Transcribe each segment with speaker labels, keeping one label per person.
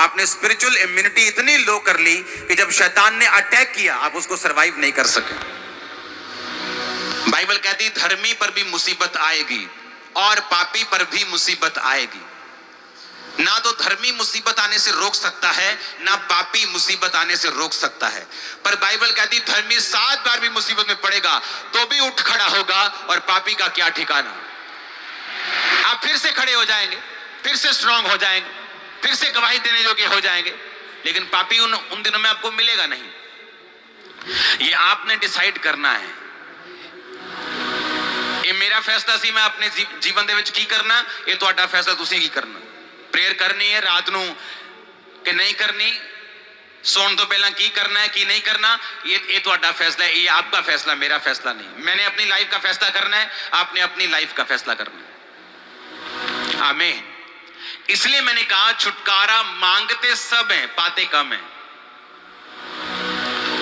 Speaker 1: आपने spiritual immunity इतनी लो कर ली कि जब शैतान ने अटैक किया आप उसको सरवाइव नहीं कर सके। बाइबल कहती धर्मी पर भी मुसीबत आएगी और पापी पर भी मुसीबत आएगी। ना तो धर्मी मुसीबत आने से रोक सकता है, ना पापी मुसीबत आने से रोक सकता है। पर बाइबल कहती धर्मी 7 बार भी मुसीबत में पड़ेगा तो भी उठ खड़ा होगा, और पापी का क्या ठिकाना। आप फिर से खड़े हो जाएंगे, फिर से स्ट्रांग हो जाएंगे, फिर से गवाही देने योग्य हो जाएंगे, लेकिन पापी उन दिनों में आपको मिलेगा नहीं। ये आपने डिसाइड करना है। ये मेरा फैसला सी, मैं अपने जीवन दे विच की करना, ये तुहाडा फैसला तुसीं की करना। प्रेयर करनी है रात नूं कि नहीं करनी, सोने तो पहला की करना है की नहीं करना, ये तुहाडा फैसला है। ये आपका फैसला, मेरा फैसला नहीं। मैंने अपनी लाइफ का फैसला करना है, आपने अपनी लाइफ का फैसला करना है। आमीन। इसलिए मैंने कहा छुटकारा मांगते सब हैं, पाते कम हैं।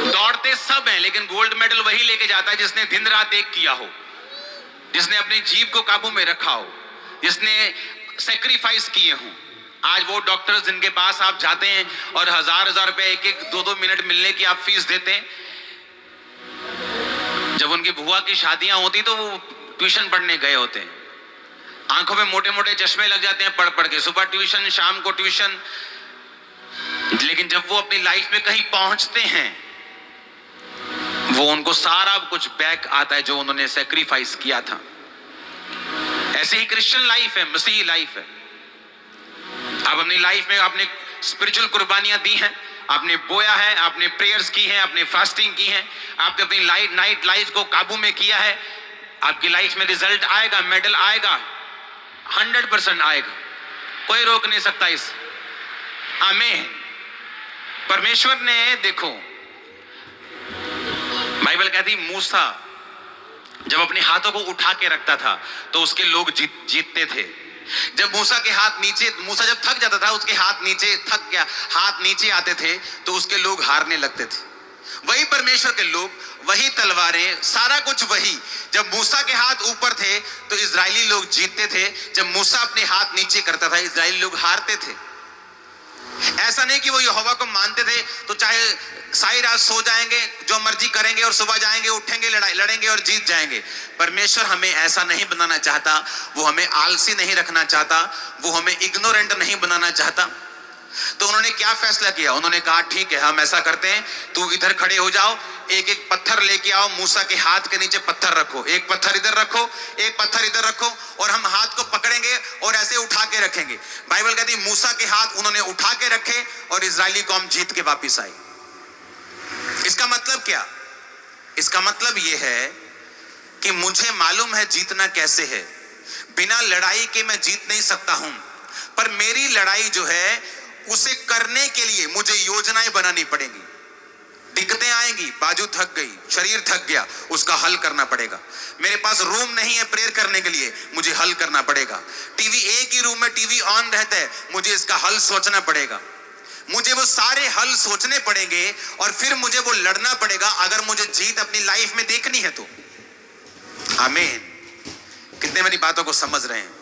Speaker 1: दौड़ते सब हैं, लेकिन गोल्ड मेडल वही लेके जाता है जिसने दिन रात एक किया हो, जिसने अपनी जीव को काबू में रखा हो, जिसने सेक्रीफाइस किए हों। आज वो डॉक्टर्स जिनके पास आप जाते हैं और हजार रुपए एक 2 मिनट मिलने की आप फीस देते हैं, जब उनकी बुआ की शादियां होती तो वो ट्यूशन पढ़ने गए होते हैं, आंखों में मोटे मोटे चश्मे लग जाते हैं पढ़ पढ़ के, सुबह ट्यूशन शाम को ट्यूशन। लेकिन जब वो अपनी लाइफ में कहीं पहुंचते हैं, वो उनको सारा कुछ बैक आता है जो उन्होंने सेक्रीफाइस किया था। ऐसे ही क्रिश्चियन लाइफ है, मसीही लाइफ है। आप अपनी लाइफ में आपने स्पिरिचुअल कुर्बानियां दी हैं, आपने बोया है, आपने प्रेयर्स की हैं, आपने फास्टिंग की है, आपने अपनी नाइट लाइफ को काबू में किया है। आपकी लाइफ में रिजल्ट आएगा, मेडल आएगा, 100% आएगा, कोई रोक नहीं सकता इस। आमीन। परमेश्वर ने देखो, बाइबल कहती मूसा जब अपने हाथों को उठा के रखता था तो उसके लोग जीतते थे। जब मूसा के हाथ नीचे, मूसा जब थक जाता था, उसके हाथ नीचे थक गया, हाथ नीचे आते थे तो उसके लोग हारने लगते थे। वही परमेश्वर के लोग, वही तलवारें, सारा कुछ वही। जब मूसा के हाथ ऊपर थे तो इजरायली लोग जीतते थे, जब मूसा अपने हाथ नीचे करता था इजरायली लोग हारते थे। ऐसा नहीं कि वो यहोवा को मानते थे तो चाहे सारी रात सो जाएंगे, जो मर्जी करेंगे, और सुबह जाएंगे, उठेंगे, लड़ेंगे और जीत जाएंगे। परमेश्वर हमें ऐसा नहीं बनाना चाहता। वो हमें आलसी नहीं रखना चाहता, वो हमें इग्नोरेंट नहीं बनाना चाहता। तो उन्होंने क्या फैसला किया? उन्होंने कहा ठीक है, हम ऐसा करते हैं, तू इधर खड़े हो जाओ, एक एक पत्थर लेके आओ, मूसा के हाथ के नीचे पत्थर रखो, एक पत्थर इधर रखो, एक पत्थर इधर रखो, और हम हाथ को पकड़ेंगे और ऐसे उठा के रखेंगे। बाइबल कहती मूसा के हाथ उन्होंने उठा के रखे और इजरायली कौम जीत के वापिस आई। इसका मतलब क्या? इसका मतलब यह है कि मुझे मालूम है जीतना कैसे है। बिना लड़ाई के मैं जीत नहीं सकता हूं, पर मेरी लड़ाई जो है उसे करने के लिए मुझे योजनाएं बनानी पड़ेंगी। दिक्कतें आएंगी, बाजू थक गई, शरीर थक गया, उसका हल करना पड़ेगा। मेरे पास रूम नहीं है प्रेयर करने के लिए, मुझे हल करना पड़ेगा। टीवी, एक ही रूम में टीवी ऑन रहता है, मुझे इसका हल सोचना पड़ेगा। मुझे वो सारे हल सोचने पड़ेंगे और फिर मुझे वो लड़ना पड़ेगा, अगर मुझे जीत अपनी लाइफ में देखनी है तो। आमीन। कितने मेरी बातों को समझ रहे हैं?